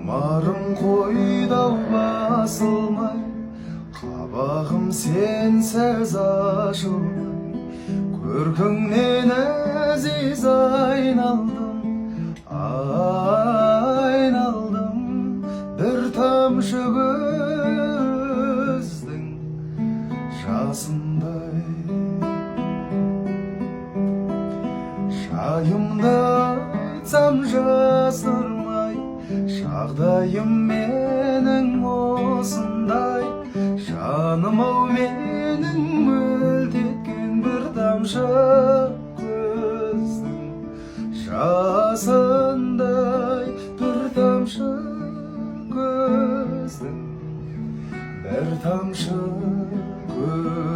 Жұмарым қойдау басылмай, қабағым сенсіз ашылмай, көркіңнен әзиз айналдым, айналдым. Бір тамшы көздің жасындай, жайымды айтсам жасырмай, жағдайым менің осындай. Жаным-ау менің мөлт еткен бір тамшы көздің жасындай. Бір тамшы көздің, бір тамшы көздің